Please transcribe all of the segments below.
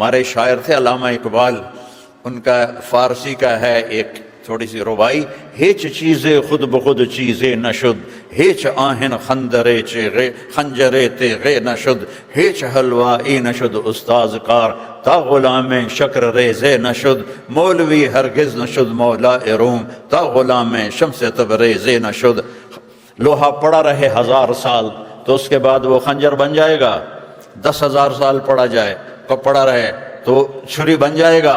ہمارے شاعر تھے علامہ اقبال، ان کا فارسی کا ہے ایک تھوڑی سی ربائی، ہیچ چیزیں خود بخود چیزیں نشد، ہیچ آہن خندرے چے خنجرے تیغے نشد، ہیچ حلوائی نشد استاذ کار، تا غلام شکر ریزے نشد، مولوی ہرگز نشد مولا روم، تا غلام شمس تبریزے نشد۔ لوہا پڑا رہے 1000 سال تو اس کے بعد وہ خنجر بن جائے گا، 10,000 سال پڑا رہے تو چھری بن جائے گا،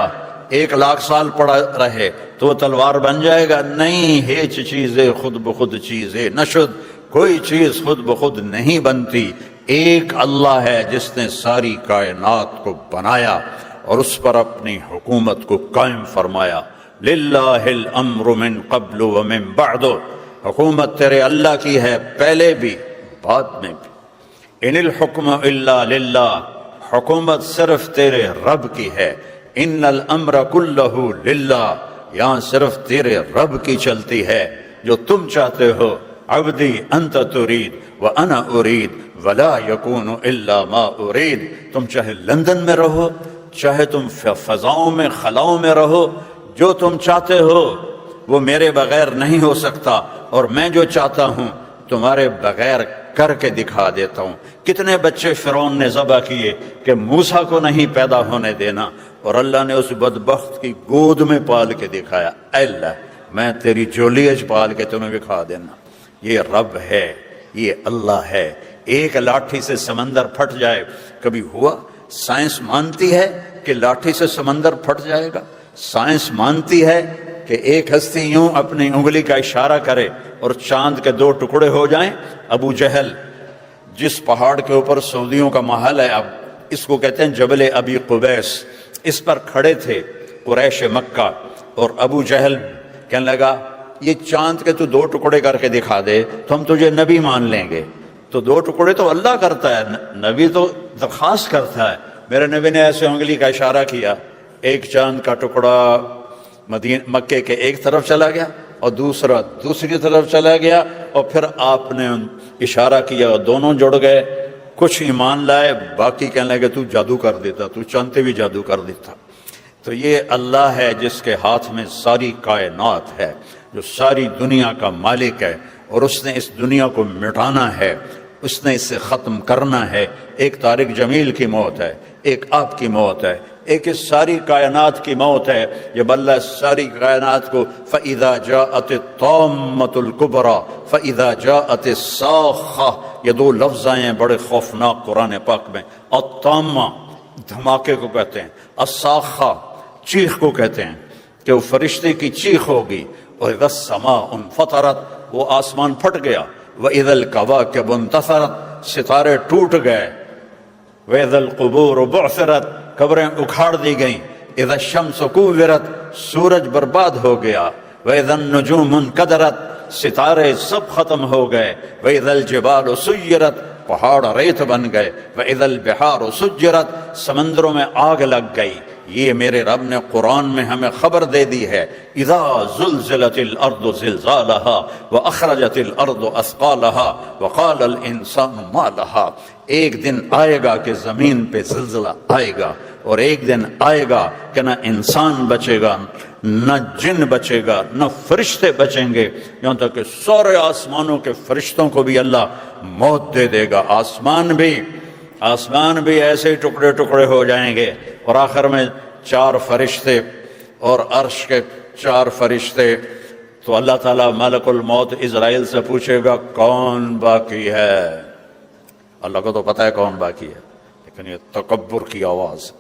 1,00,000 سال پڑا رہے تو تلوار بن جائے گا؟ نہیں، ہیچ چیزیں خود بخود چیزیں نشد، کوئی چیز خود بخود نہیں بنتی، ایک اللہ ہے جس نے ساری کائنات کو بنایا اور اس پر اپنی حکومت کو قائم فرمایا۔ للہ الامر من قبل ومن بعد، حکومت تیرے اللہ کی ہے، پہلے بھی بعد میں بھی۔ ان الحکم الا للہ، حکومت صرف تیرے رب کی ہے۔ ان الامر کلہ للہ، یہاں صرف تیرے رب کی چلتی ہے، جو تم چاہتے ہو۔ عبدی انت ترید وانا ارید ولا یکون الا ما ارید، تم چاہے لندن میں رہو، چاہے تم فضاؤں میں خلاؤں میں رہو، جو تم چاہتے ہو وہ میرے بغیر نہیں ہو سکتا، اور میں جو چاہتا ہوں تمہارے بغیر کر کے دکھا دیتا ہوں۔ کتنے بچے فرعون نے ذبح کیے کہ موسیٰ کو نہیں پیدا ہونے دینا، اور اللہ نے اس بدبخت کی گود میں پال کے دکھایا، اے اللہ میں تیری جولی اچ پال کے تمہیں دکھا دینا۔ یہ رب ہے، یہ اللہ ہے۔ ایک لاٹھی سے سمندر پھٹ جائے، کبھی ہوا؟ سائنس مانتی ہے کہ لاٹھی سے سمندر پھٹ جائے گا؟ سائنس مانتی ہے کہ ایک ہستی یوں اپنی انگلی کا اشارہ کرے اور چاند کے 2 ٹکڑے ہو جائیں؟ ابو جہل جس پہاڑ کے اوپر سعودیوں کا محل ہے، اب اس کو کہتے ہیں جبل ابی قبیس، اس پر کھڑے تھے قریش مکہ، اور ابو جہل کہنے لگا یہ چاند کے تو 2 ٹکڑے کر کے دکھا دے تو ہم تجھے نبی مان لیں گے۔ تو 2 ٹکڑے تو اللہ کرتا ہے، نبی تو درخواست کرتا ہے۔ میرے نبی نے ایسے انگلی کا اشارہ کیا، ایک چاند کا ٹکڑا مکے کے ایک طرف چلا گیا اور دوسرا دوسری طرف چلا گیا، اور پھر آپ نے اشارہ کیا اور دونوں جڑ گئے۔ کچھ ایمان لائے، باقی کہنے لگے تو جادو کر دیتا، تو چاندتے بھی جادو کر دیتا۔ تو یہ اللہ ہے جس کے ہاتھ میں ساری کائنات ہے، جو ساری دنیا کا مالک ہے، اور اس نے اس دنیا کو مٹانا ہے، اس نے اسے ختم کرنا ہے۔ ایک طارق جمیل کی موت ہے، ایک آپ کی موت ہے، ایک اس ساری کائنات کی موت ہے۔ جب اللہ ساری کائنات کو فَإِذَا جَاءَتِ الطَّامَّةُ الْكُبْرَى فَإِذَا جَاءَتِ الصَّاخَّةُ، یہ 2 لفظ آئے ہیں بڑے خوفناک قرآن پاک میں۔ الطامہ دھماکے کو کہتے ہیں، الصاخہ چیخ کو کہتے ہیں، کہ وہ فرشتے کی چیخ ہوگی۔ اور اذا السماء انفطرت، وہ آسمان پھٹ گیا۔ وَإِذَا الْكَوَاكِبُ انتثرت، ستارے ٹوٹ گئے۔ وَإِذَا الْقُبُورُ بُعْثِرَتْ، قبریں اکھاڑ دی گئیں۔ اذا الشمس كورت، سورج برباد ہو گیا۔ وَإِذَا النُّجُومُ انْكَدَرَتْ، ستارے سب ختم ہو گئے۔ وَإِذَا الْجِبَالُ سُيِّرَتْ، پہاڑ ریت بن گئے۔ وَإِذَا الْبِحَارُ سُجِّرَتْ، سمندروں میں آگ لگ گئی۔ یہ میرے رب نے قرآن میں ہمیں خبر دے دی ہے۔ اذا زلزلت الارض زلزالها واخرجت الارض اثقالها وقال الانسان ما لها، ایک دن آئے گا کہ زمین پہ زلزلہ آئے گا، اور ایک دن آئے گا کہ نہ انسان بچے گا، نہ جن بچے گا، نہ فرشتے بچیں گے، یہاں تک کہ سارے آسمانوں کے فرشتوں کو بھی اللہ موت دے دے گا۔ آسمان بھی ایسے ہی ٹکڑے ٹکڑے ہو جائیں گے، اور آخر میں 4 فرشتے اور عرش کے 4 فرشتے۔ تو اللہ تعالیٰ ملک الموت اسرائیل سے پوچھے گا کون باقی ہے؟ اللہ کو تو پتہ ہے کون باقی ہے، لیکن یہ تکبر کی آواز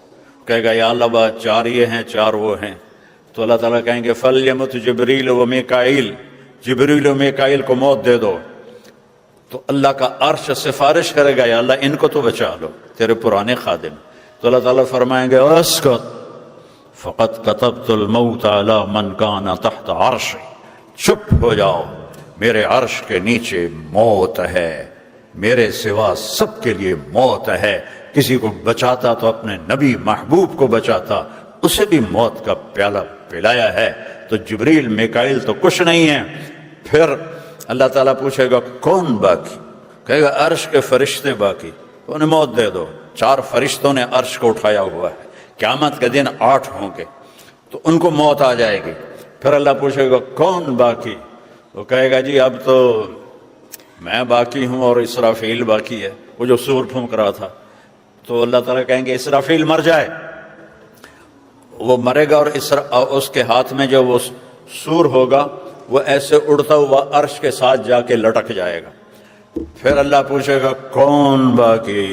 کہے گا یا اللہ با 4 یہ ہیں 4 وہ ہیں۔ تو اللہ تعالیٰ کہیں گے فَلْيَمُتْ جِبْرِيلُ وَمِيكَائِيلُ، جبریل و میکائیل کو موت دے دو۔ تو اللہ کا عرش سفارش کرے گا یا اللہ ان کو تو بچا لو، تیرے پرانے خادم۔ تو اللہ تعالیٰ فرمائیں گے اسکت فقط كتبت الموت على من كان تحت عرشی، چپ ہو جاؤ، میرے عرش کے نیچے موت ہے، میرے سوا سب کے لیے موت ہے۔ کسی کو بچاتا تو اپنے نبی محبوب کو بچاتا، اسے بھی موت کا پیالہ پلایا ہے۔ تو جبریل میکائیل تو کچھ نہیں ہے۔ پھر اللہ تعالیٰ پوچھے گا کون باقی؟ کہے گا عرش کے فرشتے باقی، انہیں موت دے دو۔ 4 فرشتوں نے عرش کو اٹھایا ہوا ہے، قیامت کے دن 8 ہوں گے، تو ان کو موت آ جائے گی. پھر اللہ پوچھے گا کون باقی؟ وہ کہے گا جی اب تو میں باقی ہوں اور اسرافیل باقی ہے، وہ جو سور پھونک رہا تھا. تو اللہ تعالیٰ کہیں گے اسرافیل مر جائے. وہ مرے گا اور اس کے ہاتھ میں جو وہ سور ہوگا وہ ایسے اڑتا ہوا عرش کے ساتھ جا کے لٹک جائے گا. پھر اللہ پوچھے گا کون باقی؟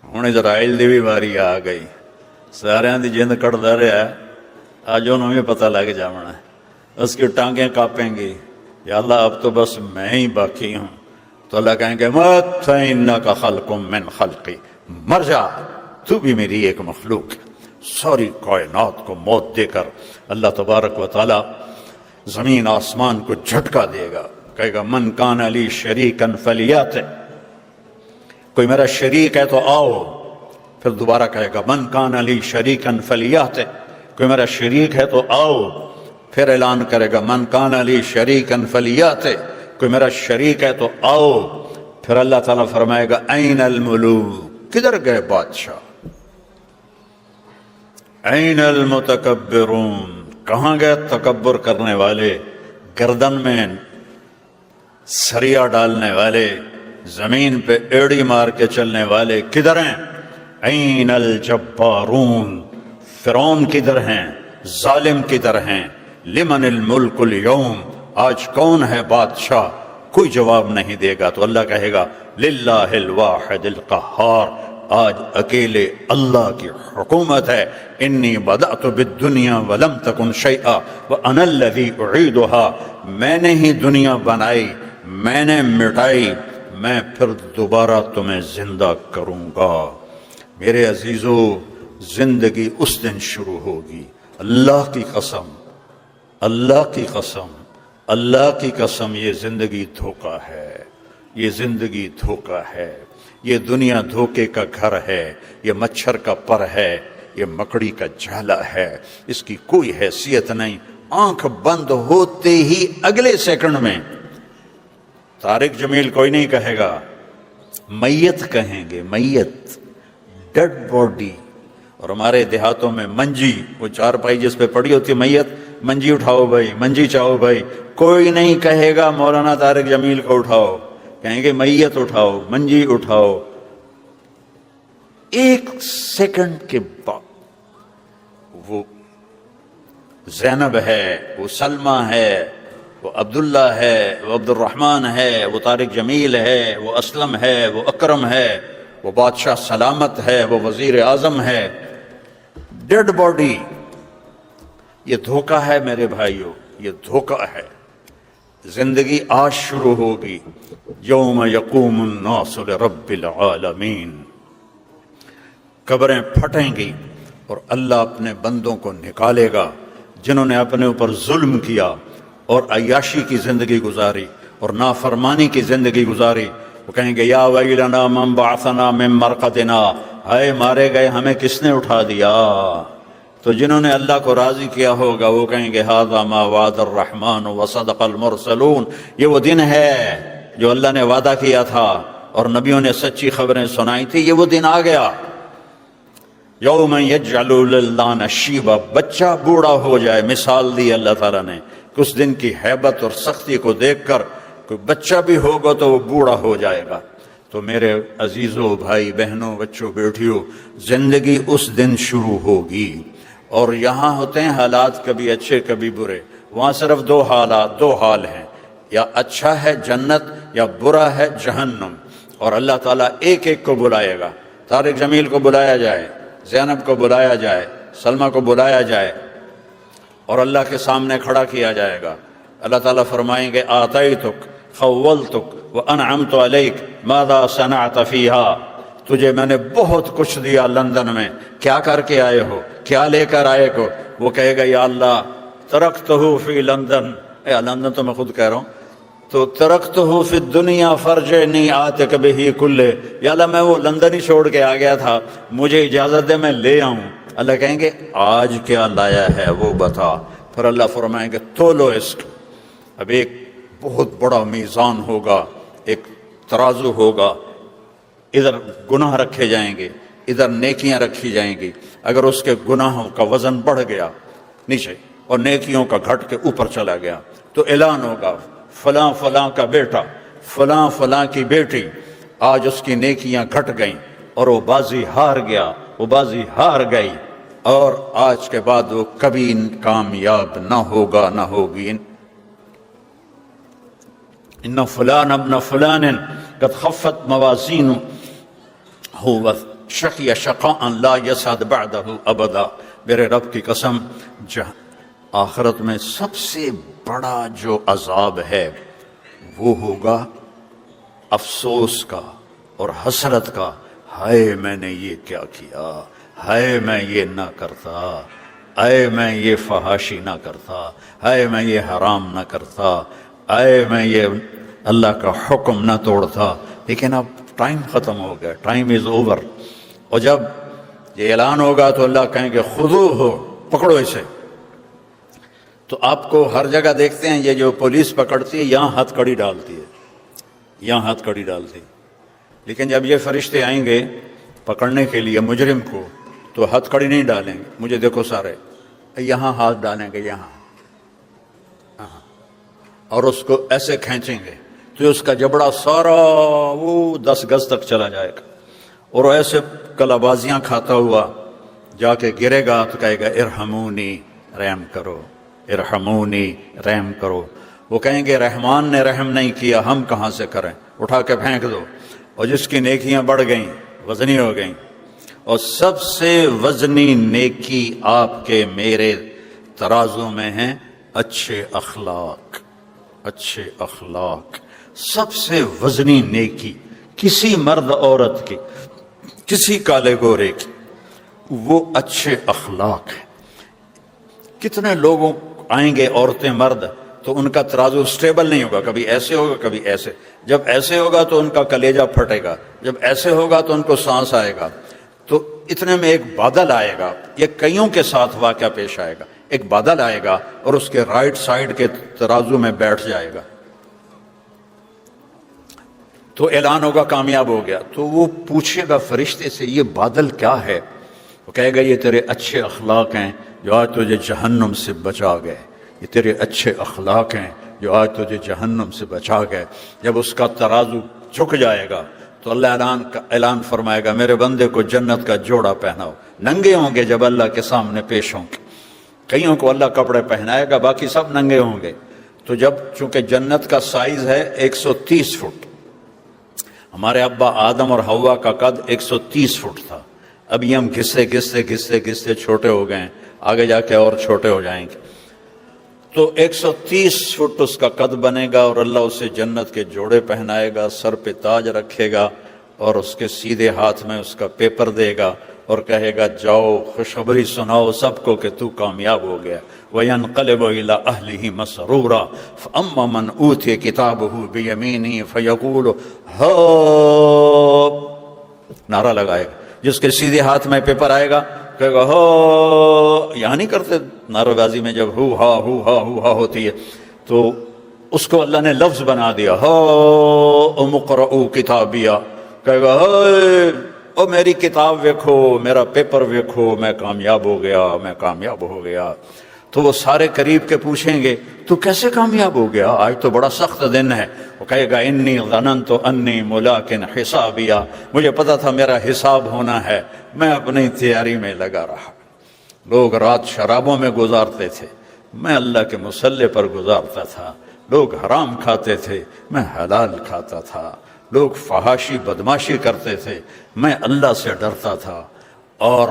ہوں اسرائیل دی بھی باری آ گئی، سارے دی جند کٹدا رہا ہے، آج انہوں بھی پتہ لگ جانا ہے. اس کی ٹانگیں کاپیں گی، یا اللہ اب تو بس میں ہی باقی ہوں. تو اللہ کہیں گے مت فإنک خلق من خلقی، مر جا، تو بھی میری ایک مخلوق ہے. ساری کائنات کو موت دے کر اللہ تبارک و تعالی زمین آسمان کو جھٹکا دے گا. کہے گا من کان لی شریکا فلیات، کوئی میرا شریک ہے تو آؤ. پھر دوبارہ کہے گا من کان لی شریکا فلیات، کوئی میرا شریک ہے تو آؤ. پھر اعلان کرے گا من کان لی شریکا فلیات، کوئی میرا شریک ہے تو آؤ. پھر اللہ تعالیٰ فرمائے گا این الملوک، کدھر گئے بادشاہ؟ این المتکبرون، کہاں گئے تکبر کرنے والے، گردن میں سریا ڈالنے والے، زمین پہ ایڑی مار کے چلنے والے کدھر ہیں؟ این الجبارون، فرعون کدھر ہیں، ظالم کدھر ہیں؟ لمن الملک اليوم، آج کون ہے بادشاہ؟ کوئی جواب نہیں دے گا. تو اللہ کہے گا للہ الواحد القہار، آج اکیلے اللہ کی حکومت ہے. انی بدأت بالدنیا ولم تکن شیئا وانا الذی اعیدها، میں نے ہی دنیا بنائی، میں نے مٹائی، میں پھر دوبارہ تمہیں زندہ کروں گا. میرے عزیزو، زندگی اس دن شروع ہوگی. اللہ کی قسم، اللہ کی قسم، اللہ کی قسم، یہ زندگی دھوکہ ہے، یہ زندگی دھوکہ ہے. یہ دنیا دھوکے کا گھر ہے، یہ مچھر کا پر ہے، یہ مکڑی کا جالا ہے. اس کی کوئی حیثیت نہیں. آنکھ بند ہوتے ہی اگلے سیکنڈ میں طارق جمیل کوئی نہیں کہے گا، میت کہیں گے، میت، ڈیڈ باڈی. اور ہمارے دیہاتوں میں منجی، وہ چارپائی جس پہ پڑی ہوتی میت، منجی اٹھاؤ بھائی، منجی چاہو بھائی. کوئی نہیں کہے گا مولانا طارق جمیل کو اٹھاؤ، کہیں گے میت اٹھاؤ، منجی اٹھاؤ. ایک سیکنڈ کے بعد وہ زینب ہے، وہ سلمہ ہے، وہ عبداللہ ہے، وہ عبد الرحمن ہے، وہ طارق جمیل ہے، وہ اسلم ہے، وہ اکرم ہے، وہ بادشاہ سلامت ہے، وہ وزیر اعظم ہے. Dead body. یہ دھوکہ ہے میرے بھائیوں، یہ دھوکہ ہے. زندگی آج شروع ہوگی. یوم یقوم الناس لرب العالمین، قبریں پھٹیں گی اور اللہ اپنے بندوں کو نکالے گا جنہوں نے اپنے اوپر ظلم کیا اور عیاشی کی زندگی گزاری اور نافرمانی کی زندگی گزاری. وہ کہیں گے یا ویلنا من بعثنا من مرقدنا، ہائے مارے گئے، ہمیں کس نے اٹھا دیا؟ تو جنہوں نے اللہ کو راضی کیا ہوگا وہ کہیں گے ھذا ما وعد الرحمن وصدق المرسلون، یہ وہ دن ہے جو اللہ نے وعدہ کیا تھا اور نبیوں نے سچی خبریں سنائی تھی. یہ وہ دن آ گیا. یوم یجعل الولدان شیبا، بچہ بوڑھا ہو جائے. مثال دی اللہ تعالیٰ نے کہ اس دن کی ہیبت اور سختی کو دیکھ کر کوئی بچہ بھی ہوگا تو وہ بوڑھا ہو جائے گا. تو میرے عزیزوں، بھائی بہنوں، بچوں بیٹیوں، زندگی اس دن شروع ہوگی. اور یہاں ہوتے ہیں حالات کبھی اچھے کبھی برے. وہاں صرف دو حال ہیں، یا اچھا ہے جنت یا برا ہے جہنم. اور اللہ تعالیٰ ایک ایک کو بلائے گا. طارق جمیل کو بلایا جائے، زینب کو بلایا جائے، سلمہ کو بلایا جائے اور اللہ کے سامنے کھڑا کیا جائے گا. اللہ تعالیٰ فرمائیں گے آتیتک خولتک وانعمت علیک ماذا صنعت فیہا، تجھے میں نے بہت کچھ دیا لندن میں، کیا کر کے آئے ہو، کیا لے کر آئے ہو؟ وہ کہے گا یا اللہ ترکتہ فی لندن، لندن تو میں خود کہہ رہا ہوں، تو ترکتہ فی الدنیا فرجعنی آتک بہ کلہ، یا اللہ میں وہ لندن ہی چھوڑ کے آ گیا تھا، مجھے اجازت دے میں لے آؤں. اللہ کہیں گے آج کیا لایا ہے وہ بتا. پھر اللہ فرمائیں گے تولو اس کو. اب ایک بہت بڑا میزان ہوگا، ایک ترازو ہوگا، ادھر گناہ رکھے جائیں گے، ادھر نیکیاں رکھی جائیں گی. اگر اس کے گناہوں کا وزن بڑھ گیا نیچے اور نیکیوں کا گھٹ کے اوپر چلا گیا تو اعلان ہوگا فلاں فلاں کا بیٹا، فلاں فلاں کی بیٹی، آج اس کی نیکیاں گھٹ گئیں اور وہ بازی ہار گیا، وہ بازی ہار گئی، اور آج کے بعد وہ کبھی کامیاب نہ ہوگا نہ ہوگی۔ ان فلان ابن فلان قد خفت موازینہ شقی شقاء لا یسعد بعدہ ابدا۔ میرے رب کی قسم، آخرت میں سب سے بڑا جو عذاب ہے وہ ہوگا افسوس کا اور حسرت کا، ہائے میں نے یہ کیا کیا، ہائے میں یہ نہ کرتا، ہائے میں یہ فحاشی نہ کرتا، ہائے میں یہ حرام نہ کرتا، ہائے میں یہ اللہ کا حکم نہ توڑتا۔ لیکن اب ٹائم ختم ہو گیا، ٹائم از اوور۔ اور جب یہ اعلان ہوگا تو اللہ کہیں گے خذوہ، پکڑو اسے۔ تو آپ کو ہر جگہ دیکھتے ہیں یہ جو پولیس پکڑتی ہے یہاں ہتھ کڑی ڈالتی ہے، یہاں ہتھ کڑی ڈالتی ہے، لیکن جب یہ فرشتے آئیں گے پکڑنے کے لیے مجرم کو تو ہتھ کڑی نہیں ڈالیں گے، مجھے دیکھو سارے، یہاں ہاتھ ڈالیں گے، یہاں، اور اس کو ایسے کھینچیں گے تو اس کا جبڑا سارا وہ 10 گز تک چلا جائے گا، اور ایسے کلابازیاں کھاتا ہوا جا کے گرے گا تو کہے گا ارحمونی، رحم کرو، ارحمونی، رحم کرو۔ وہ کہیں گے رحمان نے رحم نہیں کیا، ہم کہاں سے کریں، اٹھا کے پھینک دو۔ اور جس کی نیکیاں بڑھ گئیں، وزنی ہو گئیں، اور سب سے وزنی نیکی آپ کے میرے ترازو میں ہیں اچھے اخلاق، اچھے اخلاق۔ سب سے وزنی نیکی کسی مرد عورت کی، کسی کالے گورے کی، وہ اچھے اخلاق ہیں۔ کتنے لوگوں آئیں گے، عورتیں مرد، تو ان کا ترازو سٹیبل نہیں ہوگا، کبھی ایسے ہوگا کبھی ایسے۔ جب ایسے ہوگا تو ان کا کلیجہ پھٹے گا، جب ایسے ہوگا تو ان کو سانس آئے گا۔ تو اتنے میں ایک بادل آئے گا، یہ کئیوں کے ساتھ واقعہ پیش آئے گا، ایک بادل آئے گا اور اس کے رائٹ سائڈ کے ترازو میں بیٹھ جائے گا، تو اعلان ہوگا کامیاب ہو گیا۔ تو وہ پوچھے گا فرشتے سے یہ بادل کیا ہے؟ وہ کہے گا یہ تیرے اچھے اخلاق ہیں جو آج تجھے جہنم سے بچا گئے، یہ تیرے اچھے اخلاق ہیں جو آج تجھے جہنم سے بچا گئے۔ جب اس کا ترازو جھک جائے گا تو اللہ اعلان فرمائے گا میرے بندے کو جنت کا جوڑا پہناؤ۔ ننگے ہوں گے جب اللہ کے سامنے پیش ہوں گے، کئیوں کو اللہ کپڑے پہنائے گا، باقی سب ننگے ہوں گے۔ تو جب چونکہ جنت کا سائز ہے 130 فٹ، ہمارے ابا آدم اور حوا کا قد 130 فٹ تھا، ابھی ہم گھستے گھستے گھستے گھستے چھوٹے ہو گئے ہیں، آگے جا کے اور چھوٹے ہو جائیں گے۔ تو 130 فٹ اس کا قد بنے گا، اور اللہ اسے جنت کے جوڑے پہنائے گا، سر پہ تاج رکھے گا، اور اس کے سیدھے ہاتھ میں اس کا پیپر دے گا اور کہے گا جاؤ خوشخبری سناؤ سب کو کہ تو کامیاب ہو گیا۔ وَيَنْقَلِبُ إِلَىٰ أَهْلِهِ مَسْرُورًا فَأَمَّا مَنْ أُوتِيَ كِتَابَهُ بِيَمِينِهِ فَيَقُولُ ہَا، نعرہ لگائے گا، جس کے سیدھے ہاتھ میں پیپر آئے گا کہے گا ہو، یہاں نہیں کرتے نعرہ بازی میں جب ہو ہا ہوتی ہے، تو اس کو اللہ نے لفظ بنا دیا، ہا اقرؤوا کتابیہ، کہے گا او میری کتاب ویکھو، میرا پیپر ویکھو، میں کامیاب ہو گیا، میں کامیاب ہو گیا۔ تو وہ سارے قریب کے پوچھیں گے تو کیسے کامیاب ہو گیا، آج تو بڑا سخت دن ہے۔ وہ کہے گا انی ظننت انی ملاق حسابیہ، مجھے پتا تھا میرا حساب ہونا ہے، میں اپنی تیاری میں لگا رہا۔ لوگ رات شرابوں میں گزارتے تھے، میں اللہ کے مصلی پر گزارتا تھا۔ لوگ حرام کھاتے تھے، میں حلال کھاتا تھا۔ لوگ فحاشی بدماشی کرتے تھے، میں اللہ سے ڈرتا تھا۔ اور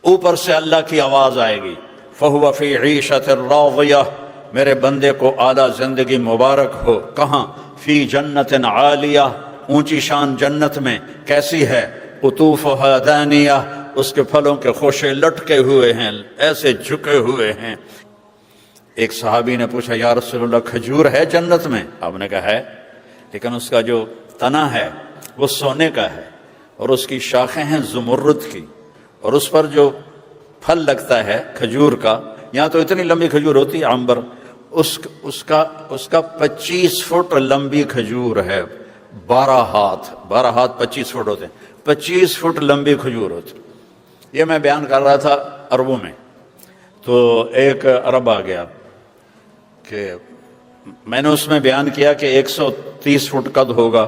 اوپر سے اللہ کی آواز آئے گی فَهُوَ فِي عِيشَةٍ رَاضِيَةٍ، میرے بندے کو اعلیٰ زندگی مبارک ہو۔ کہاں؟ فی جنت عالیہ، اونچی شان جنت میں۔ کیسی ہے؟ قطوفها دانیہ، اس کے پھلوں کے خوشے لٹکے ہوئے ہیں، ایسے جھکے ہوئے ہیں۔ ایک صحابی نے پوچھا یا رسول اللہ کھجور ہے جنت میں؟ آپ نے کہا ہے، لیکن اس کا جو تنا ہے وہ سونے کا ہے، اور اس کی شاخیں ہیں زمرد کی، اور اس پر جو پھل لگتا ہے کھجور کا، یہاں تو اتنی لمبی کھجور ہوتی ہے عنبر، اس کا 25 فٹ لمبی کھجور ہے، 12 ہاتھ 25 فٹ ہوتے ہیں، 25 فٹ لمبی کھجور ہوتی، یہ میں بیان کر رہا تھا عربوں میں، تو ایک عرب آ گیا کہ میں نے اس میں بیان کیا کہ 130 فٹ قد ہوگا،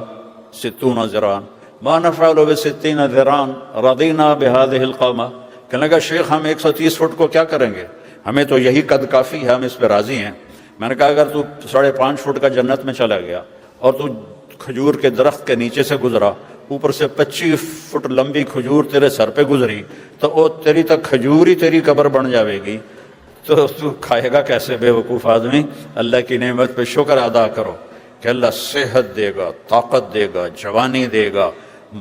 60 ذراع، ما نفعل ب60 ذراع رضینا بهذه القامہ. کہنے لگا شیخ ہم 130 فٹ کو کیا کریں گے، ہمیں تو یہی قد کافی ہے، ہم اس پہ راضی ہیں. میں نے کہا اگر تو 5.5 فٹ کا جنت میں چلا گیا اور تو کھجور کے درخت کے نیچے سے گزرا، اوپر سے 25 فٹ لمبی کھجور تیرے سر پہ گزری، تو وہ تیری تک کھجور ہی تیری قبر بن جاوے گی، تو کھائے گا کیسے بے وقوف آدمی. اللہ کی نعمت پہ شکر ادا کرو کہ اللہ صحت دے گا، طاقت دے گا، جوانی دے گا.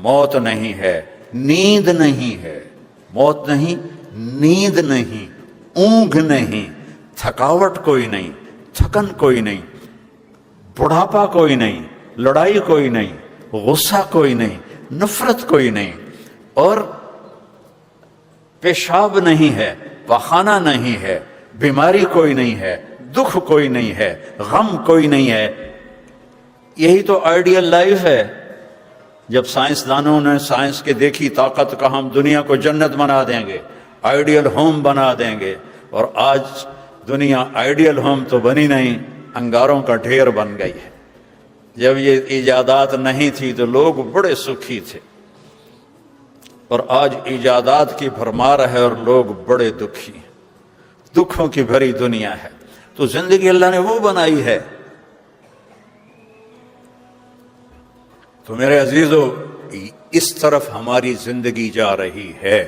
موت نہیں ہے، نیند نہیں ہے، موت نہیں، نیند نہیں، اونگ نہیں، تھکاوٹ کوئی نہیں، تھکن کوئی نہیں، بڑھاپا کوئی نہیں، لڑائی کوئی نہیں، غصہ کوئی نہیں، نفرت کوئی نہیں، اور پیشاب نہیں ہے، پخانہ نہیں ہے، بیماری کوئی نہیں ہے، دکھ کوئی نہیں ہے، غم کوئی نہیں ہے. یہی تو آئیڈیل لائف ہے. جب سائنسدانوں نے سائنس کے دیکھی طاقت کا ہم دنیا کو جنت بنا دیں گے، آئیڈیل ہوم بنا دیں گے، اور آج دنیا آئیڈیل ہوم تو بنی نہیں، انگاروں کا ڈھیر بن گئی ہے. جب یہ ایجادات نہیں تھی تو لوگ بڑے سکھی تھے، اور آج ایجادات کی بھرمار ہے اور لوگ بڑے دکھی ہیں، دکھوں کی بھری دنیا ہے. تو زندگی اللہ نے وہ بنائی ہے. تو میرے عزیزو، اس طرف ہماری زندگی جا رہی ہے.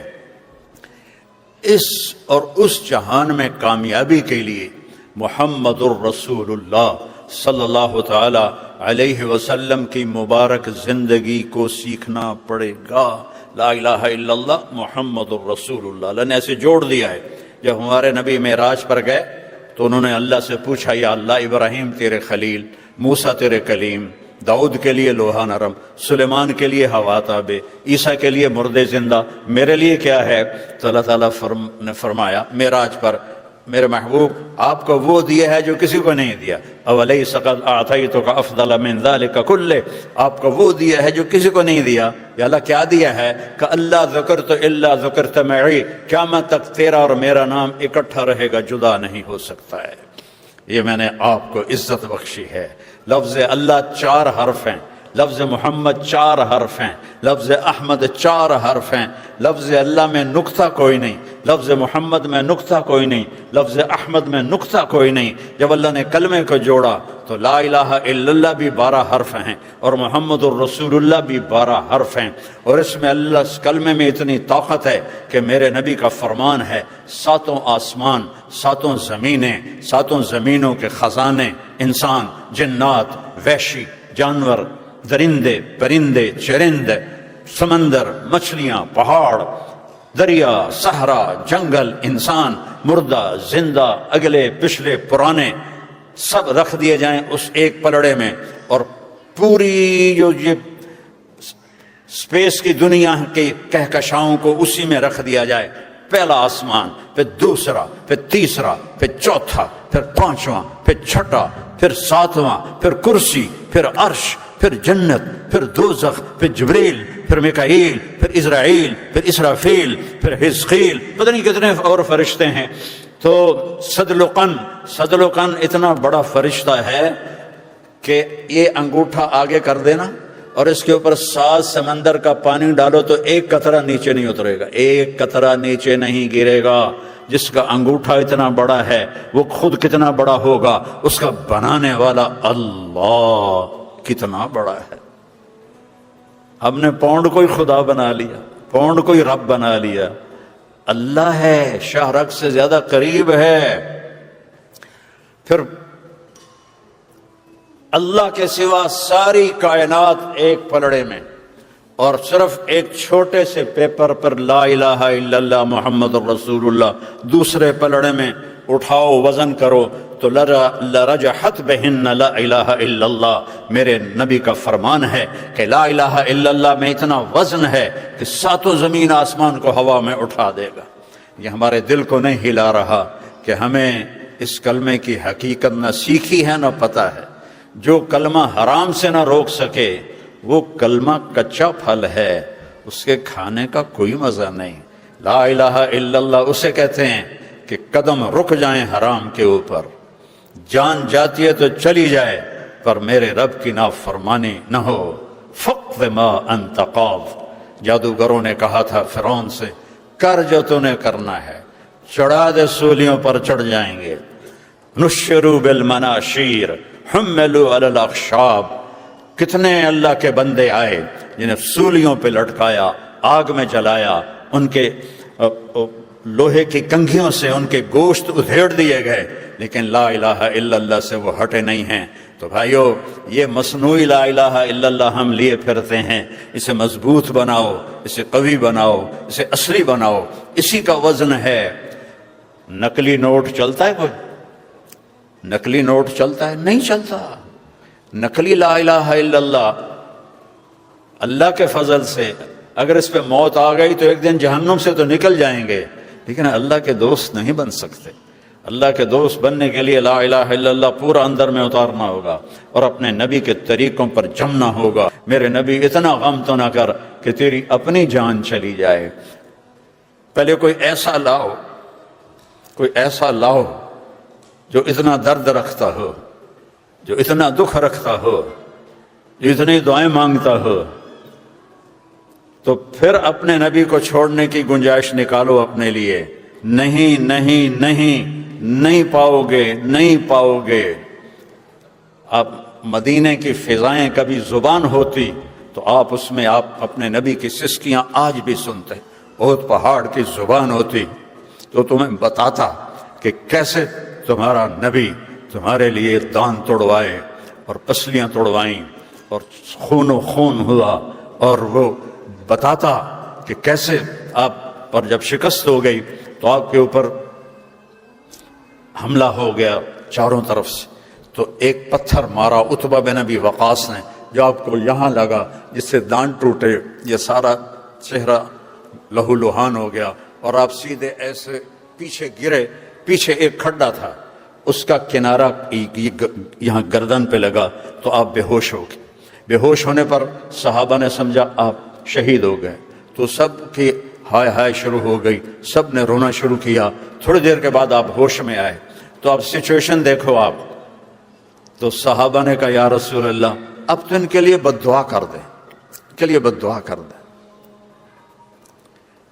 اس اور اس جہان میں کامیابی کے لیے محمد الرسول اللہ صلی اللہ تعالی علیہ وسلم کی مبارک زندگی کو سیکھنا پڑے گا. لا الہ الا اللہ محمد الرسول اللہ. اللہ نے ایسے جوڑ دیا ہے. جب ہمارے نبی معراج پر گئے تو انہوں نے اللہ سے پوچھا، یا اللہ ابراہیم تیرے خلیل، موسیٰ تیرے کلیم، داؤد کے لیے لوہا نرم، سلیمان کے لیے ہوا تابے، عیسیٰ کے لیے مردے زندہ، میرے لیے کیا ہے؟ تو اللہ تعالیٰ نے فرمایا معراج پر، میرے محبوب آپ کو وہ دیا ہے جو کسی کو نہیں دیا. اولیس قد اعطیتک افضل من ذلک کلہ، آپ کو وہ دیا ہے جو کسی کو نہیں دیا. یا اللہ کیا دیا ہے؟ کہ اللہ ذکرت الا ذکرت معی، قیامت تک تیرا اور میرا نام اکٹھا رہے گا، جدا نہیں ہو سکتا ہے. یہ میں نے آپ کو عزت بخشی ہے. لفظ اللہ 4 حرف ہیں، لفظ محمد 4 حرف ہیں، لفظ احمد 4 حرف ہیں. لفظ اللہ میں نقطہ کوئی نہیں، لفظ محمد میں نقطہ کوئی نہیں، لفظ احمد میں نقطہ کوئی نہیں. جب اللہ نے کلمے کو جوڑا تو لا الہ الا اللہ بھی 12 حرف ہیں، اور محمد الرسول اللہ بھی 12 حرف ہیں. اور اس میں اللہ، اس کلمے میں اتنی طاقت ہے کہ میرے نبی کا فرمان ہے، 7 آسمان، 7 زمینیں، 7 زمینوں کے خزانے، انسان، جنات، وحشی جانور، درندے، پرندے، چرند، سمندر، مچھلیاں، پہاڑ، دریا، صحرا، جنگل، انسان، مردہ، زندہ، اگلے پچھلے پرانے، سب رکھ دیے جائیں اس ایک پلڑے میں. اور پوری جو یہ اسپیس کی دنیا کے کہکشاؤں کو اسی میں رکھ دیا جائے. پہلا آسمان، پھر دوسرا، پھر تیسرا، پھر چوتھا، پھر 5واں، پھر 6واں، پھر 7واں، پھر کرسی، پھر عرش، پھر جنت، پھر دوزخ، پھر جبریل، پھر میکائیل، پھر اسرائیل، پھر اسرافیل، پھر حزقیل، پتہ نہیں کتنے اور فرشتے ہیں. تو صدلقن اتنا بڑا فرشتہ ہے کہ یہ انگوٹھا آگے کر دینا اور اس کے اوپر 7 سمندر کا پانی ڈالو تو ایک قطرہ نیچے نہیں اترے گا، ایک قطرہ نیچے نہیں گرے گا. جس کا انگوٹھا اتنا بڑا ہے وہ خود کتنا بڑا ہوگا، اس کا بنانے والا اللہ کتنا بڑا ہے. ہم نے پاؤنڈ کوئی خدا بنا لیا، پاؤنڈ کوئی رب بنا لیا. اللہ ہے، شاہ رگ سے زیادہ قریب ہے. پھر اللہ کے سوا ساری کائنات ایک پلڑے میں، اور صرف ایک چھوٹے سے پیپر پر لا الہ الا اللہ محمد الرسول اللہ دوسرے پلڑے میں اٹھاؤ، وزن کرو تو لرجحت بہن لا الہ الا اللہ. میرے نبی کا فرمان ہے کہ لا الہ الا اللہ میں اتنا وزن ہے کہ 7 زمین آسمان کو ہوا میں اٹھا دے گا. یہ ہمارے دل کو نہیں ہلا رہا کہ ہمیں اس کلمے کی حقیقت نہ سیکھی ہے نہ پتہ ہے. جو کلمہ حرام سے نہ روک سکے وہ کلمہ کچا پھل ہے، اس کے کھانے کا کوئی مزہ نہیں. لا الہ الا اللہ اسے کہتے ہیں کہ قدم رک جائیں حرام کے اوپر، جان جاتی ہے تو چلی جائے پر میرے رب کی نافرمانی نہ ہو۔ فقد ما انت قاض، جادوگروں نے کہا تھا فرعون سے کر جو تو نے کرنا ہے، چڑھا دے سولیوں پر چڑھ جائیں گے۔ نشروا بالمناشیر حملوا علی الاخشاب، کتنے اللہ کے بندے آئے جنہیں سولیوں پہ لٹکایا، آگ میں جلایا، ان کے لوہے کی کنگھیوں سے ان کے گوشت ادھیڑ دیے گئے، لیکن لا الہ الا اللہ سے وہ ہٹے نہیں ہیں۔ تو بھائیو، یہ مصنوعی لا الہ الا اللہ ہم لیے پھرتے ہیں، اسے مضبوط بناؤ، اسے قوی بناؤ، اسے اصلی بناؤ، اسی کا وزن ہے۔ نقلی نوٹ چلتا ہے کوئی؟ نقلی نوٹ چلتا ہے؟ نہیں چلتا۔ نقلی لا الہ الا اللہ اللہ کے فضل سے اگر اس پہ موت آ گئی تو ایک دن جہنم سے تو نکل جائیں گے، لیکن اللہ کے دوست نہیں بن سکتے۔ اللہ کے دوست بننے کے لیے لا الہ الا اللہ پورا اندر میں اتارنا ہوگا اور اپنے نبی کے طریقوں پر جمنا ہوگا۔ میرے نبی اتنا غم تو نہ کر کہ تیری اپنی جان چلی جائے، پہلے کوئی ایسا لاؤ جو اتنا درد رکھتا ہو، جو اتنا دکھ رکھتا ہو، جو اتنی دعائیں مانگتا ہو، تو پھر اپنے نبی کو چھوڑنے کی گنجائش نکالو اپنے لیے۔ نہیں نہیں نہیں، نہیں پاؤ گے، نہیں پاؤ گے۔ آپ مدینے کی فضائیں کبھی زبان ہوتی تو آپ اس میں آپ اپنے نبی کی سسکیاں آج بھی سنتے۔ احد پہاڑ کی زبان ہوتی تو تمہیں بتاتا کہ کیسے تمہارا نبی تمہارے لیے دان توڑوائے اور پسلیاں توڑوائیں اور خون و خون ہوا، اور وہ بتاتا کہ کیسے آپ پر جب شکست ہو گئی تو آپ کے اوپر حملہ ہو گیا چاروں طرف سے، تو ایک پتھر مارا عتبہ بن ابی وقاص نے جو آپ کو یہاں لگا، جس سے دان ٹوٹے، یہ سارا چہرہ لہو لہان ہو گیا اور آپ سیدھے ایسے پیچھے گرے۔ پیچھے ایک کھڈا تھا، اس کا کنارہ یہاں گردن پہ لگا تو آپ بے ہوش ہو گئے۔ بے ہوش ہونے پر صحابہ نے سمجھا آپ شہید ہو گئے، تو سب کی ہائے ہائے شروع ہو گئی، سب نے رونا شروع کیا۔ تھوڑی دیر کے بعد آپ ہوش میں آئے تو اب سچویشن دیکھو آپ، تو صحابہ نے کہا یا رسول اللہ اب تو ان کے لیے بد دعا کر دیں، ان کے لیے بد دعا کر دیں۔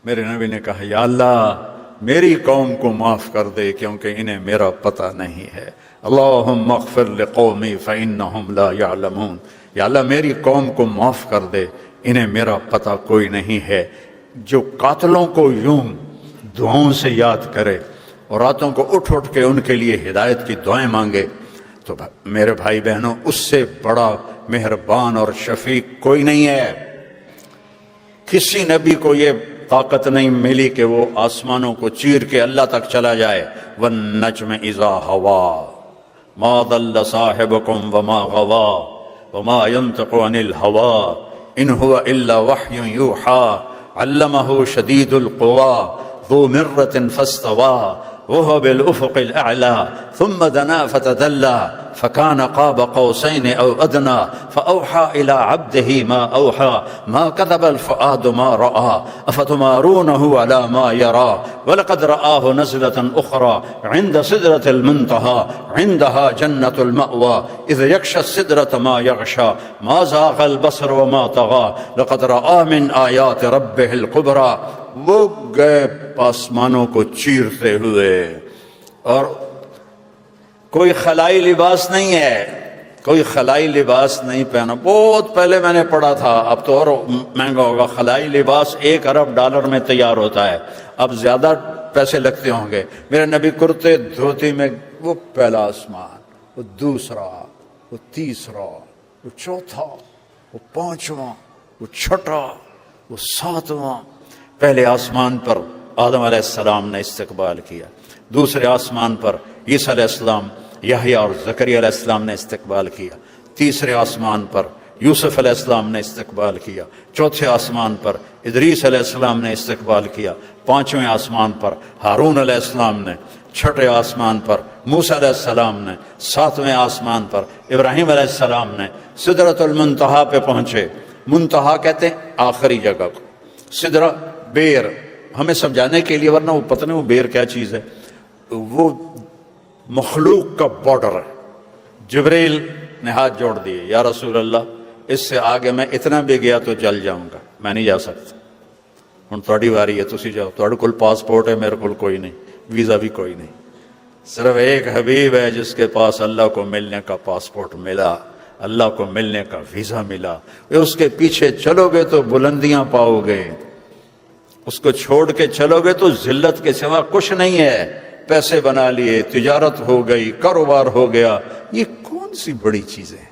میرے نبی نے کہا یا اللہ میری قوم کو معاف کر دے کیونکہ انہیں میرا پتہ نہیں ہے۔ اللہم اغفر لقومی فإنہم لا یعلمون، یا اللہ میری قوم کو معاف کر دے، انہیں میرا پتہ کوئی نہیں ہے۔ جو قاتلوں کو یوں دعاؤں سے یاد کرے اور راتوں کو اٹھ اٹھ کے ان کے لیے ہدایت کی دعائیں مانگے، تو میرے بھائی بہنوں اس سے بڑا مہربان اور شفیق کوئی نہیں ہے۔ کسی نبی کو یہ طاقت نہیں ملی کہ وہ آسمانوں کو چیر کے اللہ تک چلا جائے۔ وَالنَّجْمِ إِذَا هَوَىٰ مَا ضَلَّ صَاحِبُكُمْ وَمَا غَوَىٰ وَمَا يَنطِقُ عَنِ الْهَوَىٰ إِنْ هُوَ إِلَّا وَحْيٌ يُوحَىٰ عَلَّمَهُ شَدِيدُ الْقُوَىٰ ذُو مِرَّةٍ فَاسْتَوَىٰ وهو بالأفق الأعلى ثم دنا فتدلى فكان قاب قوسين أو أدنى فأوحى إلى عبده ما أوحى ما كذب الفؤاد ما رأى أفتمارونه على ما يرى ولقد رآه نزلة أخرى عند سدرة المنتهى عندها جنة المأوى إذ يغشى السدرة ما يغشى ما زاغ البصر وما طغى لقد رأى من آيات ربه الكبرى۔ وہ گئے آسمانوں کو چیرتے ہوئے، اور کوئی خلائی لباس نہیں ہے، کوئی خلائی لباس نہیں پہنا۔ بہت پہلے میں نے پڑھا تھا، اب تو اور مہنگا ہوگا۔ خلائی لباس $1 ارب میں تیار ہوتا ہے، اب زیادہ پیسے لگتے ہوں گے۔ میرے نبی کرتے دھوتی میں، وہ پہلا آسمان، وہ دوسرا، وہ تیسرا، وہ چوتھا، وہ پانچواں، وہ چھٹا، وہ ساتواں۔ پہلے آسمان پر آدم علیہ السلام نے استقبال کیا، دوسرے آسمان پر عیسیٰ علیہ السلام، یحییٰ اور زکریا علیہ السلام نے استقبال کیا، تیسرے آسمان پر یوسف علیہ السلام نے استقبال کیا، چوتھے آسمان پر ادریس علیہ السلام نے استقبال کیا، پانچویں آسمان پر ہارون علیہ السلام نے، چھٹے آسمان پر موسیٰ علیہ السلام نے، ساتویں آسمان پر ابراہیم علیہ السلام نے۔ سدرۃ المنتہا پہ پہنچے، منتہا کہتے ہیں آخری جگہ کو، سدرہ بیر، ہمیں سمجھانے کے لیے، ورنہ وہ پتہ نہیں وہ بیر کیا چیز ہے، وہ مخلوق کا بارڈر ہے۔ جبریل نے ہاتھ جوڑ دیے، یا رسول اللہ اس سے آگے میں اتنا بھی گیا تو جل جاؤں گا، میں نہیں جا سکتا، ہن تھوڑی واری ہے، تسی جاؤ، تھوڑے کول پاسپورٹ ہے، میرے کول کوئی نہیں، ویزا بھی کوئی نہیں، صرف ایک حبیب ہے جس کے پاس اللہ کو ملنے کا پاسپورٹ ملا، اللہ کو ملنے کا ویزا ملا، اس کے پیچھے چلو گے تو بلندیاں پاؤ گے، اس کو چھوڑ کے چلو گے تو ذلت کے سوا کچھ نہیں ہے، پیسے بنا لیے، تجارت ہو گئی، کاروبار ہو گیا، یہ کون سی بڑی چیزیں ہیں؟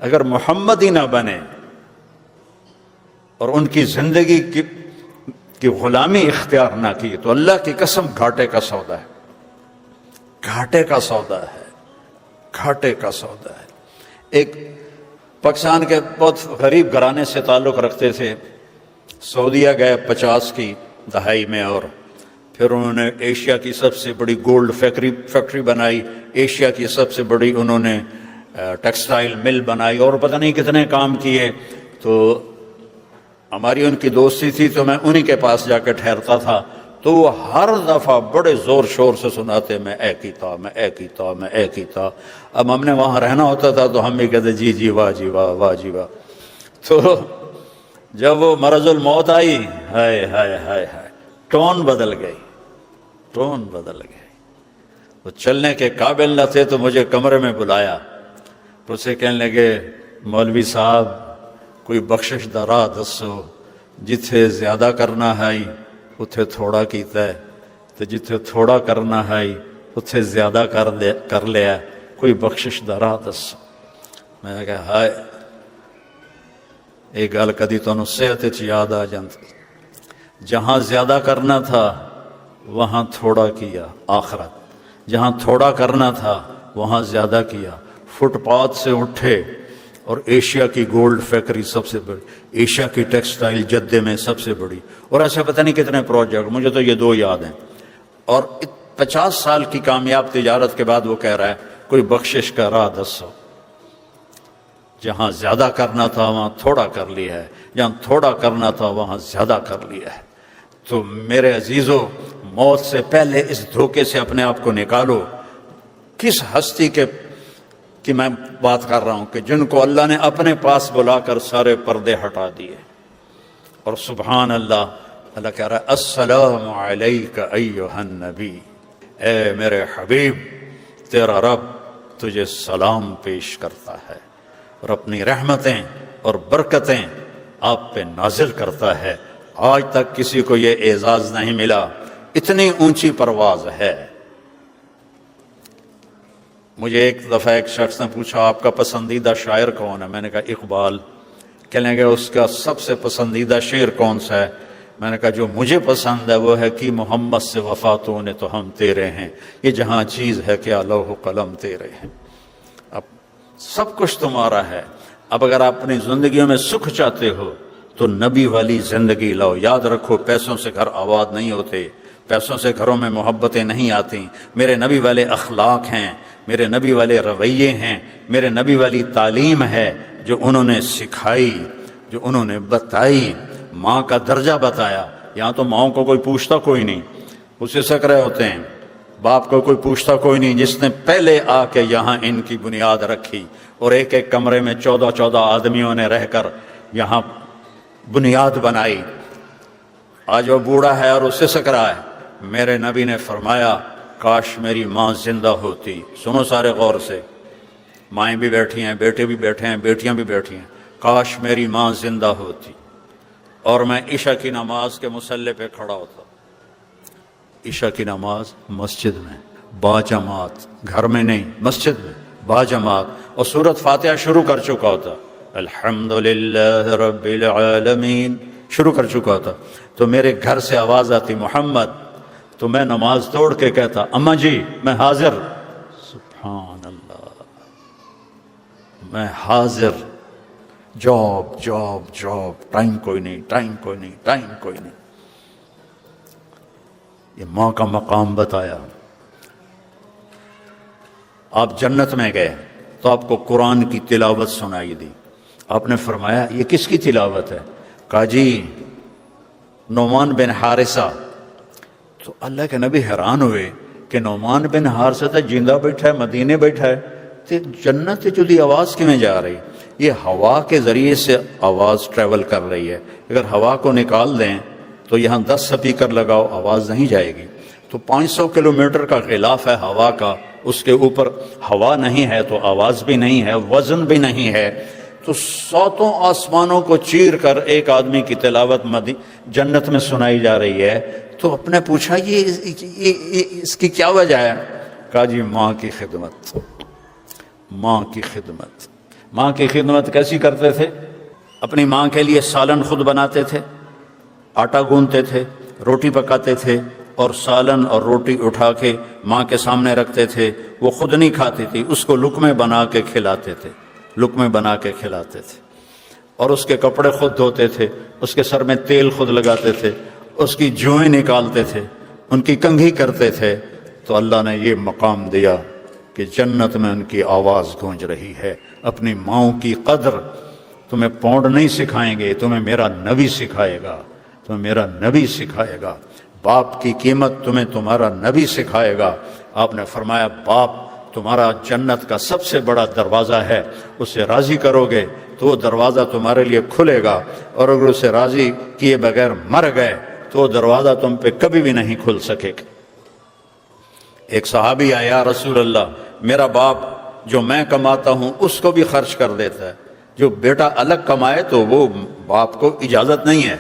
اگر محمد ہی نہ بنے اور ان کی زندگی کی غلامی اختیار نہ کی تو اللہ کی قسم گھاٹے کا سودا ہے، گھاٹے کا سودا ہے، گھاٹے کا سودا ہے۔ ایک پاکستان کے بہت غریب گھرانے سے تعلق رکھتے تھے، سعودیہ گئے 50 کی دہائی میں، اور پھر انہوں نے ایشیا کی سب سے بڑی گولڈ فیکٹری بنائی، ایشیا کی سب سے بڑی انہوں نے ٹیکسٹائل مل بنائی، اور پتہ نہیں کتنے کام کیے۔ تو ہماری ان کی دوستی تھی تو میں انہی کے پاس جا کے ٹھہرتا تھا، تو وہ ہر دفعہ بڑے زور شور سے سناتے، میں اے کیتا، میں اے کیتا، میں اے کیتا۔ اب ہم نے وہاں رہنا ہوتا تھا تو ہم بھی کہتے جی جی واہ جی واہ، واہ جی واہ۔ تو جب وہ مرض الموت آئی، ہائے ہائے ہائے ہائے، ٹون بدل گئی، ٹون بدل گئی۔ وہ چلنے کے قابل نہ تھے تو مجھے کمرے میں بلایا، تو اسے کہنے لگے مولوی صاحب کوئی بخشش دا راہ دسو، جتھے زیادہ کرنا ہے اتھے تھوڑا کیتا ہے، تو جتھے تھوڑا کرنا ہے اتھے زیادہ کر لیا، کوئی بخشش دا راہ دسو۔ میں نے کہا ہائے، ایک گل کدی تانوں صحت وچ یاد آ جاندی، جہاں زیادہ کرنا تھا وہاں تھوڑا کیا، آخرت جہاں تھوڑا کرنا تھا وہاں زیادہ کیا۔ فٹ پاتھ سے اٹھے اور ایشیا کی گولڈ فیکٹری سب سے بڑی، ایشیا کی ٹیکسٹائل جدے میں سب سے بڑی، اور ایسے پتہ نہیں کتنے پروجیکٹ، مجھے تو یہ 2 یاد ہیں۔ اور 50 سال کی کامیاب تجارت کے بعد وہ کہہ رہا ہے کوئی بخشش کا راہ دسو، جہاں زیادہ کرنا تھا وہاں تھوڑا کر لیا ہے، جہاں تھوڑا کرنا تھا وہاں زیادہ کر لیا ہے۔ تو میرے عزیزو، موت سے پہلے اس دھوکے سے اپنے آپ کو نکالو۔ کس ہستی کی میں بات کر رہا ہوں کہ جن کو اللہ نے اپنے پاس بلا کر سارے پردے ہٹا دیے، اور سبحان اللہ، اللہ کہہ رہا ہے السلام علیک ایھا النبی، اے میرے حبیب تیرا رب تجھے سلام پیش کرتا ہے، اور اپنی رحمتیں اور برکتیں آپ پہ نازل کرتا ہے۔ آج تک کسی کو یہ اعزاز نہیں ملا، اتنی اونچی پرواز ہے۔ مجھے ایک دفعہ ایک شخص نے پوچھا آپ کا پسندیدہ شاعر کون ہے؟ میں نے کہا اقبال۔ کہنے گے اس کا سب سے پسندیدہ شعر کون سا ہے؟ میں نے کہا جو مجھے پسند ہے وہ ہے کہ محمد سے وفا تو نے تو ہم تیرے ہیں، یہ جہاں چیز ہے کیا لوح و قلم تیرے ہیں۔ اب سب کچھ تمہارا ہے، اب اگر آپ اپنی زندگیوں میں سکھ چاہتے ہو تو نبی والی زندگی لاؤ۔ یاد رکھو پیسوں سے گھر آباد نہیں ہوتے، پیسوں سے گھروں میں محبتیں نہیں آتی۔ میرے نبی والے اخلاق ہیں، میرے نبی والے رویے ہیں، میرے نبی والی تعلیم ہے جو انہوں نے سکھائی، جو انہوں نے بتائی۔ ماں کا درجہ بتایا، یہاں تو ماؤں کو کوئی پوچھتا کوئی نہیں، اسے سک رہے ہوتے ہیں، باپ کو کوئی پوچھتا کوئی نہیں، جس نے پہلے آ کے یہاں ان کی بنیاد رکھی، اور ایک ایک کمرے میں 14 آدمیوں نے رہ کر یہاں بنیاد بنائی۔ آج وہ بوڑھا ہے اور اسے سک رہا ہے۔ میرے نبی نے فرمایا کاش میری ماں زندہ ہوتی۔ سنو سارے غور سے، مائیں بھی بیٹھی ہیں، بیٹے بھی بیٹھے ہیں، بیٹیاں بھی بیٹھی ہیں۔ کاش میری ماں زندہ ہوتی اور میں عشاء کی نماز کے مصلی پہ کھڑا ہوتا۔ عشاء کی نماز مسجد میں باجماعت، گھر میں نہیں، مسجد میں باجماعت، اور سورۃ فاتحہ شروع کر چکا ہوتا، الحمدللہ رب العالمین شروع کر چکا ہوتا۔ تو میرے گھر سے آواز آتی محمد، تو میں نماز توڑ کے کہتا اماں جی میں حاضر۔ سبحان اللہ، میں حاضر۔ جاب جاب جاب، ٹائم کوئی نہیں، ٹائم کوئی نہیں، ٹائم کوئی نہیں۔ یہ ماں کا مقام بتایا۔ آپ جنت میں گئے تو آپ کو قرآن کی تلاوت سنائی دی۔ آپ نے فرمایا یہ کس کی تلاوت ہے؟ کہا جی نعمان بن حارثہ. تو اللہ کے نبی حیران ہوئے کہ نعمان بن حارثہ تو جیندہ بیٹھا ہے، مدینے بیٹھا ہے، تو جنت جو دی آواز کیوں جا رہی؟ یہ ہوا کے ذریعے سے آواز ٹریول کر رہی ہے. اگر ہوا کو نکال دیں تو یہاں 10 سپیکر لگاؤ، آواز نہیں جائے گی. تو 500 کلومیٹر کا غلاف ہے ہوا کا، اس کے اوپر ہوا نہیں ہے تو آواز بھی نہیں ہے، وزن بھی نہیں ہے. تو 7 آسمانوں کو چیر کر ایک آدمی کی تلاوت جنت میں سنائی جا رہی ہے. تو اپنے پوچھا یہ اس کی کیا وجہ ہے؟ کہا جی ماں کی خدمت. ماں کی خدمت. ماں کی خدمت کیسی کرتے تھے؟ اپنی ماں کے لیے سالن خود بناتے تھے، آٹا گوندتے تھے، روٹی پکاتے تھے، اور سالن اور روٹی اٹھا کے ماں کے سامنے رکھتے تھے. وہ خود نہیں کھاتی تھی، اس کو لقمے بنا کے کھلاتے تھے، لقمے بنا کے کھلاتے تھے. اور اس کے کپڑے خود دھوتے تھے، اس کے سر میں تیل خود لگاتے تھے، اس کی جوئیں نکالتے تھے، ان کی کنگھی کرتے تھے. تو اللہ نے یہ مقام دیا کہ جنت میں ان کی آواز گونج رہی ہے. اپنی ماؤں کی قدر تمہیں پونڈ نہیں سکھائیں گے، تمہیں میرا نبی سکھائے گا، تمہیں میرا نبی سکھائے گا. باپ کی قیمت تمہیں تمہارا نبی سکھائے گا. آپ نے فرمایا باپ تمہارا جنت کا سب سے بڑا دروازہ ہے، اسے راضی کرو گے تو وہ دروازہ تمہارے لیے کھلے گا، اور اگر اسے راضی کیے بغیر مر گئے تو وہ دروازہ تم پہ کبھی بھی نہیں کھل سکے گا. ایک صحابی آیا، یا رسول اللہ میرا باپ جو میں کماتا ہوں اس کو بھی خرچ کر دیتا ہے، جو بیٹا الگ کمائے تو وہ باپ کو اجازت نہیں ہے.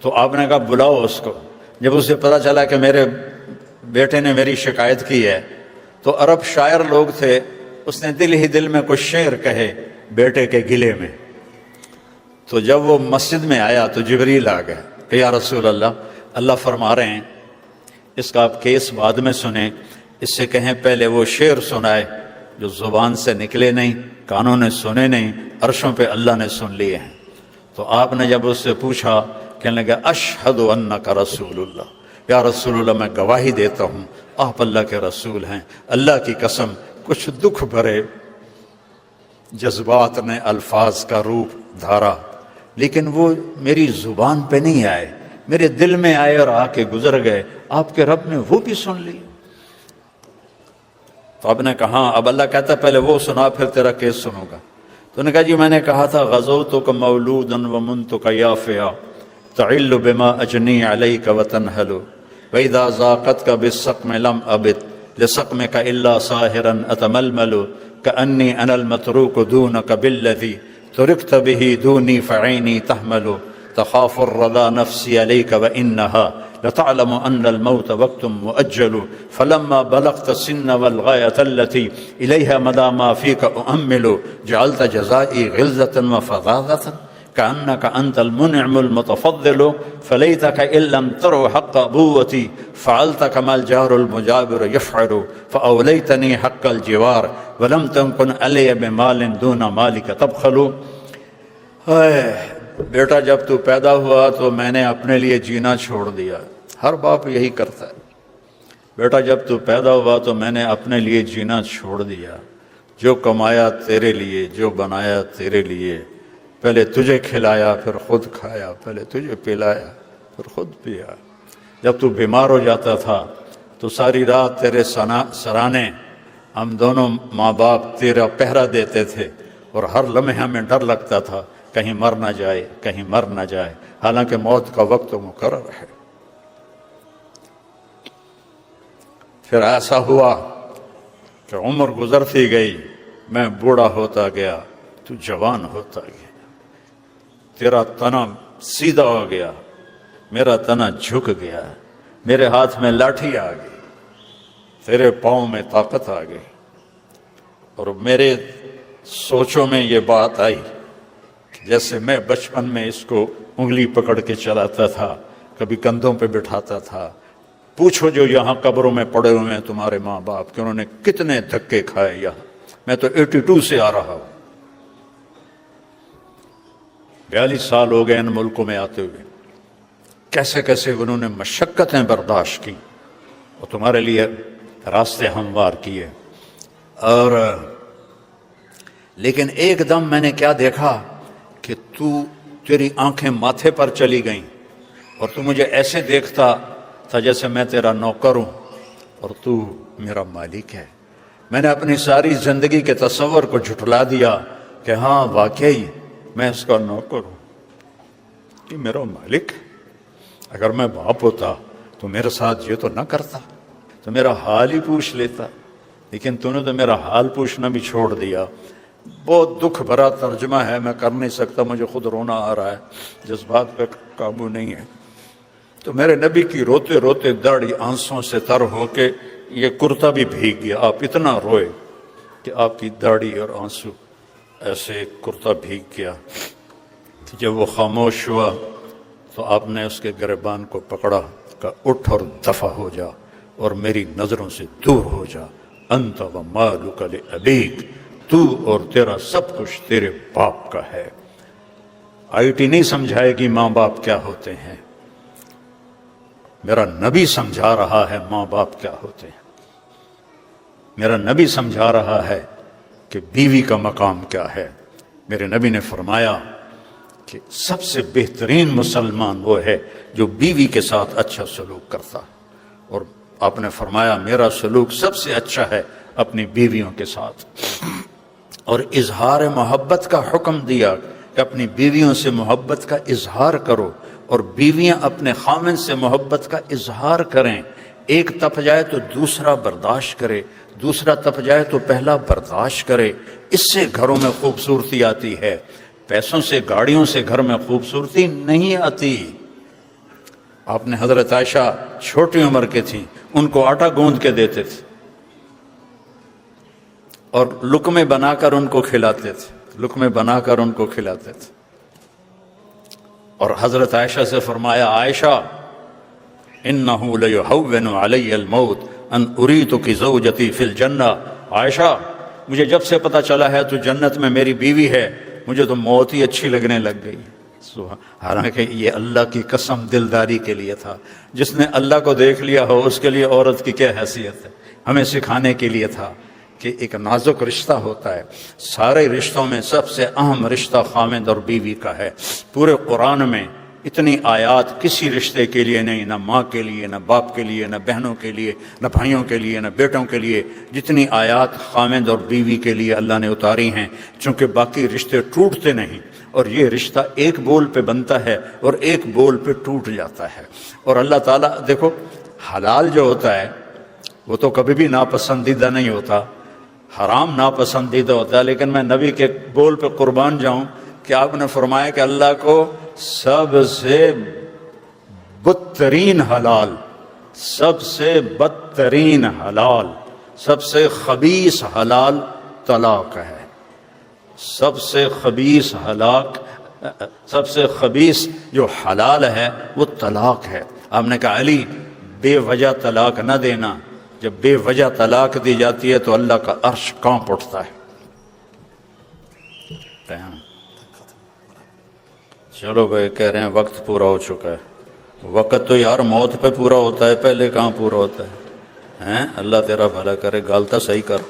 تو آپ نے کہا بلاؤ اس کو. جب اسے پتہ چلا کہ میرے بیٹے نے میری شکایت کی ہے، تو عرب شاعر لوگ تھے، اس نے دل ہی دل میں کچھ شعر کہے بیٹے کے گلے میں. تو جب وہ مسجد میں آیا تو جبریل آ گئے کہ یا رسول اللہ، اللہ فرما رہے ہیں اس کا آپ کیس بعد میں سنیں، اس سے کہیں پہلے وہ شعر سنائے جو زبان سے نکلے نہیں، کانوں نے سنے نہیں، عرشوں پہ اللہ نے سن لیے ہیں. تو آپ نے جب اس سے پوچھا، کہنے لگا اشہد انک رسول اللہ، یا رسول اللہ میں گواہی دیتا ہوں آپ اللہ کے رسول ہیں. اللہ کی قسم کچھ دکھ بھرے جذبات نے الفاظ کا روپ دھارا، لیکن وہ میری زبان پہ نہیں آئے، میرے دل میں آئے اور آ کے گزر گئے. آپ کے رب نے وہ بھی سن لی. تو آپ نے کہا اب اللہ کہتا پہلے وہ سنا پھر تیرا کیس سنوں گا. تو نے کہا جی میں نے کہا تھا غزوتک مولودا ومنتک یافیا تعل بما اجنی علیک وتنہل واذا ذاقتک بالسقم لم ابت لسقمک الا ساہرا اتململ کأنی انا المتروک دونک بالذی ترکت به دونی فعینی تحمل تخاف الرضا نفسی علیک وانہا لتعلم ان الموت وقت مؤجل فلما بلغت السن والغاية التي إليها مدى ما فيك أؤمل جعلت جزائي غلظة وفظاظة كأنك أنت المنعم المتفضل فليتك إن لم تروا حق أبوتي فعلت كما الجار المجابر يفعل فأوليتني حق الجوار ولم تكن علي بمال دون مالك تبخل. بیٹا جب تو پیدا ہوا تو میں نے اپنے لیے جینا چھوڑ دیا. ہر باپ یہی کرتا ہے. بیٹا جب تو پیدا ہوا تو میں نے اپنے لیے جینا چھوڑ دیا. جو کمایا تیرے لیے، جو بنایا تیرے لیے، پہلے تجھے کھلایا پھر خود کھایا، پہلے تجھے پلایا پھر خود پیا. جب تو بیمار ہو جاتا تھا تو ساری رات تیرے سرانے ہم دونوں ماں باپ تیرا پہرا دیتے تھے، اور ہر لمحے ہمیں ڈر لگتا تھا کہیں مر نہ جائے، کہیں مر نہ جائے، حالانکہ موت کا وقت مقرر ہے. پھر ایسا ہوا کہ عمر گزرتی گئی، میں بوڑھا ہوتا گیا، تو جوان ہوتا گیا، تیرا تنا سیدھا ہو گیا، میرا تنا جھک گیا، میرے ہاتھ میں لاٹھی آ گئی، تیرے پاؤں میں طاقت آ گئی. اور میرے سوچوں میں یہ بات آئی جیسے میں بچپن میں اس کو انگلی پکڑ کے چلاتا تھا، کبھی کندھوں پہ بٹھاتا تھا. پوچھو جو یہاں قبروں میں پڑے ہوئے ہیں تمہارے ماں باپ کہ انہوں نے کتنے دھکے کھائے یہاں. میں تو 82 سے آ رہا ہوں، 42 سال ہو گئے ان ملکوں میں آتے ہوئے. کیسے کیسے انہوں نے مشقتیں برداشت کی اور تمہارے لیے راستے ہموار کیے. اور لیکن ایک دم میں نے کیا دیکھا کہ تیری آنکھیں ماتھے پر چلی گئیں اور تو مجھے ایسے دیکھتا تھا جیسے میں تیرا نوکر ہوں اور تو میرا مالک ہے۔ میں نے اپنی ساری زندگی کے تصور کو جھٹلا دیا کہ ہاں واقعی میں اس کا نوکر ہوں، یہ میرا مالک ہے۔ اگر میں باپ ہوتا تو میرے ساتھ یہ تو نہ کرتا، تو میرا حال ہی پوچھ لیتا، لیکن تو نے تو میرا حال پوچھنا بھی چھوڑ دیا۔ بہت دکھ بھرا ترجمہ ہے، میں کر نہیں سکتا، مجھے خود رونا آ رہا ہے، جذبات پہ قابو نہیں ہے۔ تو میرے نبی کی روتے روتے داڑھی آنسوں سے تر ہو کے یہ کرتا بھی بھیگ گیا۔ آپ اتنا روئے کہ آپ کی داڑھی اور آنسو ایسے کرتا بھیگ گیا۔ تو جب وہ خاموش ہوا تو آپ نے اس کے گریبان کو پکڑا، کہا اٹھ اور دفع ہو جا اور میری نظروں سے دور ہو جا، انت و مالک لابیک، تو اور تیرا سب کچھ تیرے باپ کا ہے۔ آئی ٹی نہیں سمجھائے گی ماں باپ کیا ہوتے ہیں، میرا نبی سمجھا رہا ہے ماں باپ کیا ہوتے ہیں۔ میرا نبی سمجھا رہا ہے کہ بیوی کا مقام کیا ہے۔ میرے نبی نے فرمایا کہ سب سے بہترین مسلمان وہ ہے جو بیوی کے ساتھ اچھا سلوک کرتا، اور آپ نے فرمایا میرا سلوک سب سے اچھا ہے اپنی بیویوں کے ساتھ، اور اظہار محبت کا حکم دیا کہ اپنی بیویوں سے محبت کا اظہار کرو، اور بیویاں اپنے خامن سے محبت کا اظہار کریں۔ ایک تپ جائے تو دوسرا برداشت کرے، دوسرا تپ جائے تو پہلا برداشت کرے، اس سے گھروں میں خوبصورتی آتی ہے۔ پیسوں سے گاڑیوں سے گھر میں خوبصورتی نہیں آتی۔ آپ نے حضرت عائشہ چھوٹی عمر کے تھیں، ان کو آٹا گوندھ کے دیتے تھے اور لقمے بنا کر ان کو کھلاتے تھے، لقمے بنا کر ان کو کھلاتے تھے۔ اور حضرت عائشہ سے فرمایا عائشہ انہ لیہون علی الموت ان اریتک زوجتی فی الجنہ، عائشہ مجھے جب سے پتہ چلا ہے تو جنت میں میری بیوی ہے، مجھے تو موت ہی اچھی لگنے لگ گئی۔ حالانکہ یہ اللہ کی قسم دلداری کے لیے تھا۔ جس نے اللہ کو دیکھ لیا ہو اس کے لیے عورت کی کیا حیثیت ہے، ہمیں سکھانے کے لیے تھا کہ ایک نازک رشتہ ہوتا ہے۔ سارے رشتوں میں سب سے اہم رشتہ خامند اور بیوی کا ہے۔ پورے قرآن میں اتنی آیات کسی رشتے کے لیے نہیں، نہ ماں کے لیے، نہ باپ کے لیے، نہ بہنوں کے لیے، نہ بھائیوں کے لیے، نہ بیٹوں کے لیے، جتنی آیات خامند اور بیوی کے لیے اللہ نے اتاری ہیں، چونکہ باقی رشتے ٹوٹتے نہیں، اور یہ رشتہ ایک بول پہ بنتا ہے اور ایک بول پہ ٹوٹ جاتا ہے۔ اور اللہ تعالیٰ دیکھو حلال جو ہوتا ہے وہ تو کبھی بھی ناپسندیدہ نہیں ہوتا، حرام ناپسندیدہ ہوتا ہے، لیکن میں نبی کے بول پہ قربان جاؤں کہ آپ نے فرمایا کہ اللہ کو سب سے بدترین حلال، سب سے بدترین حلال، سب سے خبیث حلال طلاق ہے۔ سب سے خبیث سب سے خبیث جو حلال ہے وہ طلاق ہے۔ آپ نے کہا علی بے وجہ طلاق نہ دینا، جب بے وجہ طلاق دی جاتی ہے تو اللہ کا عرش کانپ اٹھتا ہے۔ چلو بھائی کہہ رہے ہیں وقت پورا ہو چکا ہے۔ وقت تو یار موت پہ پورا ہوتا ہے، پہلے کہاں پورا ہوتا ہے؟ اللہ تیرا بھلا کرے، گالتا صحیح کر۔